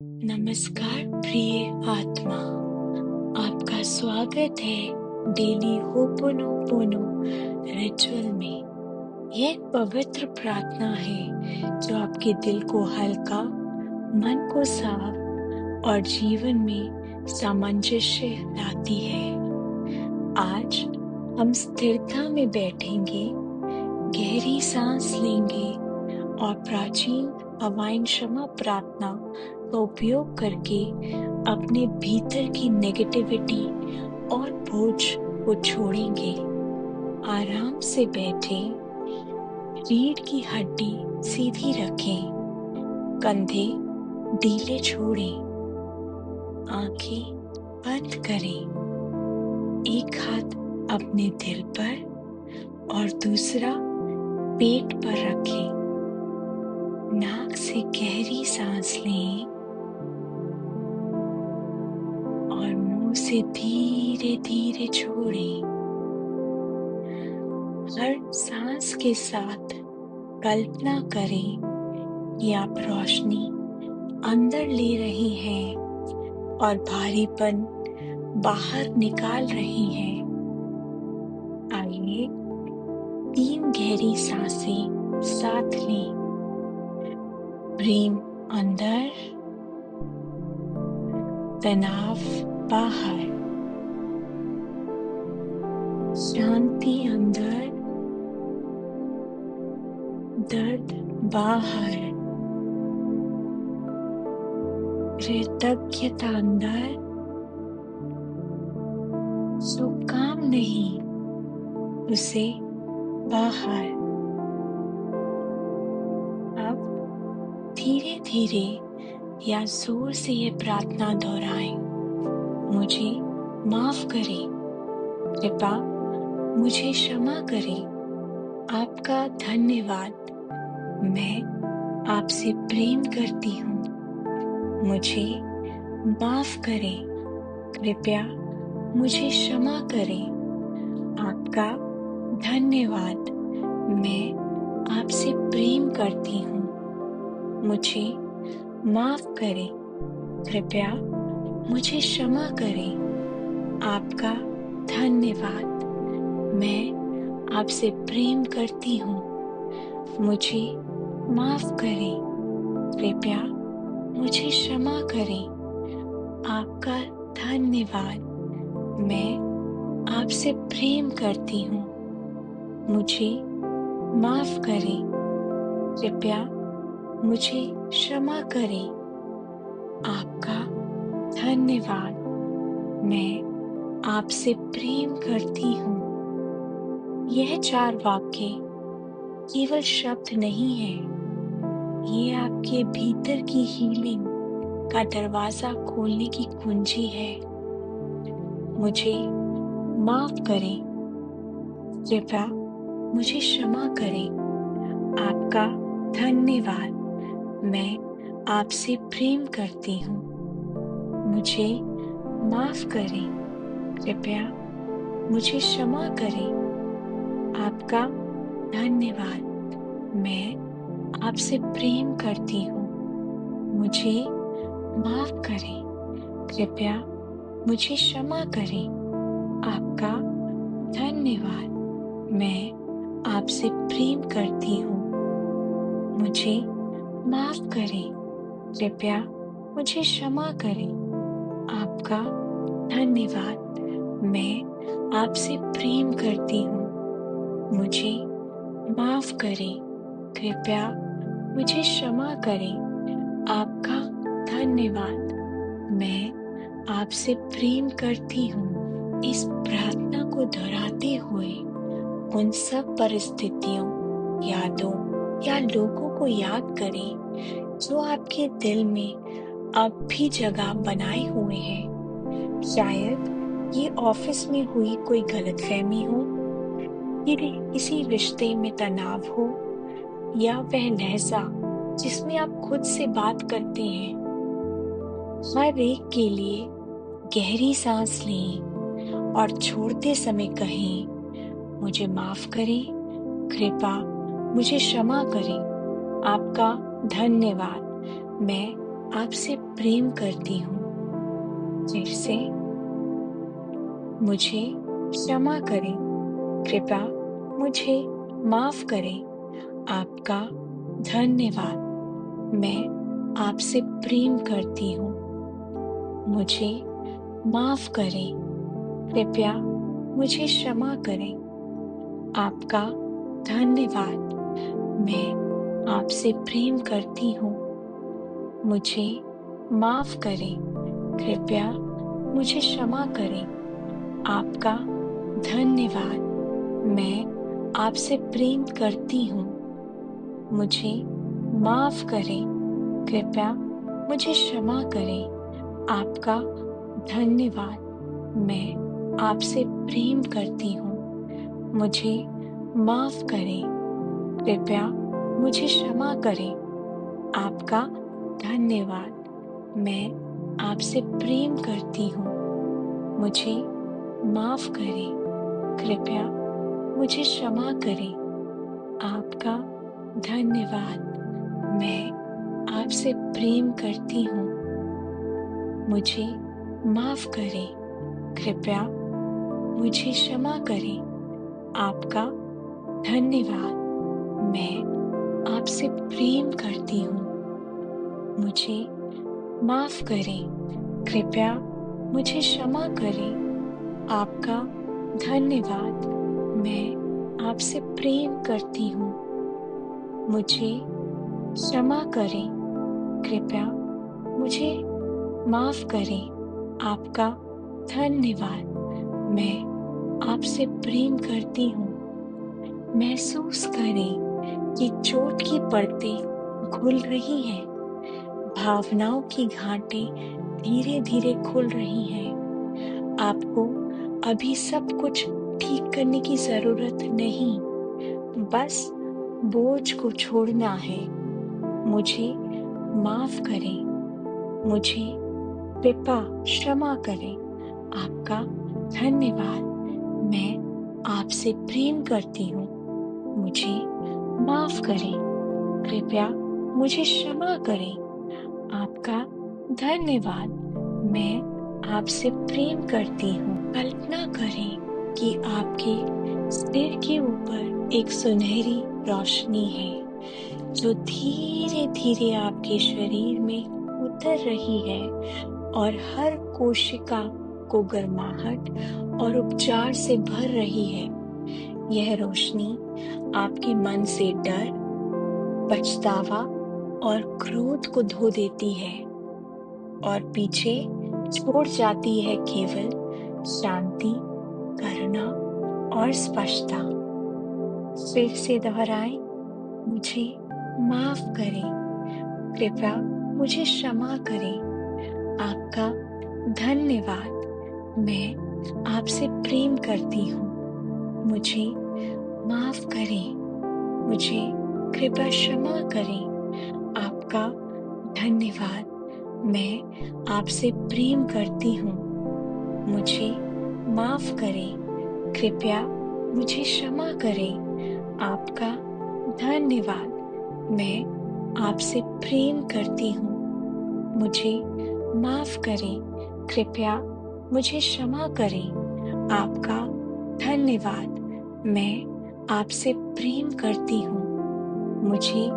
नमस्कार प्रिय आत्मा, आपका स्वागत है डेली होपोनोपोनो रिचुअल में। यह एक पवित्र प्रार्थना है जो आपके दिल को हल्का, मन को साफ और जीवन में सामंजस्य लाती है। आज हम स्थिरता में बैठेंगे, गहरी सांस लेंगे और प्राचीन हवाइन क्षमा प्रार्थना का उपयोग करके अपने भीतर की नेगेटिविटी और बोझ को छोड़ेंगे। आराम से बैठें, रीढ़ की हड्डी सीधी रखें, कंधे ढीले छोड़ें, आंखें बंद करें। एक हाथ अपने दिल पर और दूसरा पेट पर रखें। नाक से गहरी सांस लें और मुंह से धीरे धीरे छोड़ें। हर सांस के साथ कल्पना करें कि आप रोशनी अंदर ले रहे हैं और भारीपन बाहर निकाल रहे हैं। आइए 3 गहरी सांसें साथ लें। प्रेम अंदर, तनाव बाहर, शांति अंदर, दर्द बाहर, कृतज्ञता अंदर, जो काम नहीं उसे बाहर। अब धीरे धीरे या जोर से ये प्रार्थना दोहराएं। मुझे माफ करें, कृपा मुझे क्षमा करें, आपका धन्यवाद, मैं आपसे प्रेम करती हूँ। मुझे माफ करें, कृपया मुझे क्षमा करें, आपका धन्यवाद, मैं आपसे प्रेम करती हूँ। मुझे माफ करें, कृपया मुझे क्षमा करें, आपका धन्यवाद, मैं आपसे प्रेम करती हूँ। मुझे माफ करें, कृपया मुझे क्षमा करें, आपका धन्यवाद, मैं आपसे प्रेम करती हूँ। मुझे माफ करें, कृपया मुझे क्षमा करें, आपका धन्यवाद, मैं आपसे प्रेम करती हूँ। यह 4 वाक्य केवल शब्द नहीं है, ये आपके भीतर की हीलिंग का दरवाजा खोलने की कुंजी है। मुझे माफ करें, कृपया मुझे क्षमा करें, आपका धन्यवाद, मैं आपसे प्रेम करती हूँ। मुझे माफ करें, कृपया मुझे क्षमा करें, आपका धन्यवाद, मैं आपसे प्रेम करती हूँ। मुझे माफ करें, कृपया मुझे क्षमा करें, आपका धन्यवाद, मैं आपसे प्रेम करती हूँ। मुझे माफ करें, कृपया मुझे क्षमा करें, आपका धन्यवाद, मैं आपसे प्रेम करती हूँ। मुझे माफ करें, कृपया मुझे क्षमा करें, आपका धन्यवाद, मैं आपसे प्रेम करती हूँ। इस प्रार्थना को दोहराते हुए उन सब परिस्थितियों, यादों या लोगों को याद करें जो आपके दिल में अब भी जगह बनाए हुए हैं। शायद ये ऑफिस में हुई कोई गलतफहमी हो, किसी रिश्ते में तनाव हो, या वह लहजा जिसमें आप खुद से बात करते हैं। हर एक के लिए गहरी सांस लें और छोड़ते समय कहें, मुझे माफ करें, कृपा मुझे क्षमा करें, आपका धन्यवाद, मैं आपसे प्रेम करती हूँ। फिर से मुझे क्षमा करें, कृपया मुझे माफ करें। आपका धन्यवाद। मैं आपसे प्रेम करती हूँ। मुझे माफ करें, कृपया मुझे क्षमा करें। आपका धन्यवाद। मैं आपसे प्रेम करती हूँ। मुझे माफ करें, कृपया मुझे क्षमा करें। आपका धन्यवाद। मैं आपसे प्रेम करती हूँ। मुझे माफ करें, कृपया मुझे क्षमा करें। आपका धन्यवाद। मैं आपसे प्रेम करती हूँ। मुझे माफ करें, कृपया मुझे क्षमा करें। आपका धन्यवाद। मैं आपसे प्रेम करती हूँ। मुझे माफ करें, कृपया मुझे क्षमा करें। आपका धन्यवाद। मैं आपसे प्रेम करती हूँ। मुझे माफ करें, कृपया मुझे क्षमा करें। आपका धन्यवाद। मैं आपसे प्रेम करती हूँ। मुझे माफ करें, कृपया मुझे क्षमा करें। आपका धन्यवाद। मैं आपसे प्रेम करती हूँ। मुझे क्षमा करें, कृपया मुझे माफ करें। आपका धन्यवाद। मैं आपसे प्रेम करती हूँ। महसूस करें कि चोट की परतें खुल रही हैं। भावनाओं की घाटें धीरे धीरे खुल रही हैं। आपको अभी सब कुछ ठीक करने की जरूरत नहीं, बस बोझ को छोड़ना है। मुझे माफ करें, मुझे कृपा क्षमा करें। आपका धन्यवाद। मैं आपसे प्रेम करती हूँ। मुझे माफ करें, कृपया मुझे क्षमा करें। आपका धन्यवाद। मैं आपसे प्रेम करती हूँ। कल्पना करें कि आपके सिर के ऊपर एक सुनहरी रोशनी है जो धीरे धीरे आपके शरीर में उतर रही है और हर कोशिका को गर्माहट और उपचार से भर रही है। यह रोशनी आपके मन से डर, पछतावा और क्रोध को धो देती है और पीछे छोड़ जाती है केवल शांति, करुणा और स्पष्टता। फिर से दोहराएं, मुझे माफ करें, कृपया मुझे क्षमा करें। आपका धन्यवाद। मैं आपसे प्रेम करती हूँ। मुझे माफ करें, मुझे कृपया क्षमा करें। आपका धन्यवाद। मैं आपसे प्रेम करती हूँ। मुझे माफ करें, कृपया मुझे क्षमा करें। आपका धन्यवाद। मैं आपसे प्रेम करती हूँ। मुझे माफ करें, कृपया मुझे क्षमा करें। आपका धन्यवाद। मैं आपसे प्रेम करती हूँ। मुझे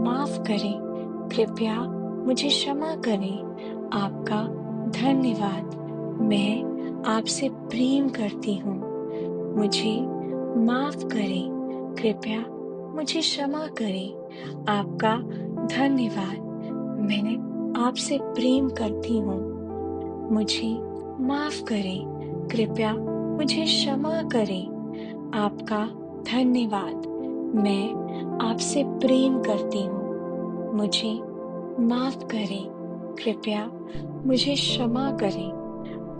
माफ करें, कृपया मुझे क्षमा करें। आपका धन्यवाद। मैं आपसे प्रेम करती हूँ। मुझे माफ करें, कृपया मुझे क्षमा करें। आपका धन्यवाद। मैं आपसे प्रेम करती हूँ। मुझे माफ करें, कृपया मुझे क्षमा करें। आपका धन्यवाद। मैं आपसे प्रेम करती हूँ। मुझे माफ करें, कृपया मुझे क्षमा करें।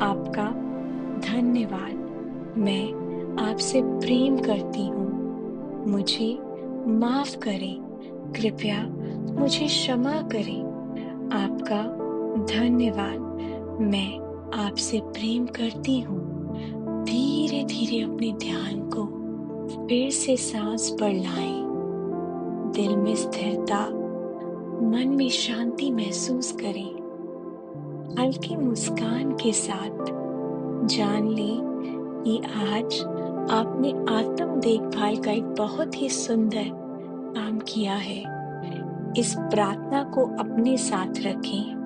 आपका धन्यवाद। मैं आपसे प्रेम करती हूँ। मुझे माफ करें, कृपया मुझे क्षमा करें। आपका धन्यवाद। मैं आपसे प्रेम करती हूँ। धीरे धीरे अपने ध्यान को फिर से सांस पर लाएं। दिल में स्थिरता मन में शांति महसूस करें। हल्की मुस्कान के साथ जान लें कि आज आपने आत्म देखभाल का एक बहुत ही सुंदर काम किया है। इस प्रार्थना को अपने साथ रखें।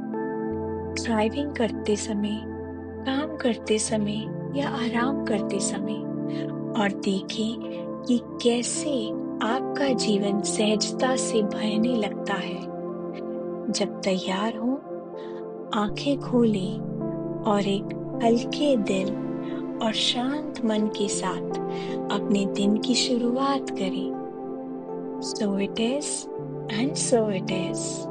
ड्राइविंग करते समय, काम करते समय या आराम करते समय, और देखें कि कैसे आपका जीवन सहजता से बहने लगता है। जब तैयार हो, आंखें खोलें और एक हल्के दिल और शांत मन के साथ अपने दिन की शुरुआत करें। So it is and so it is.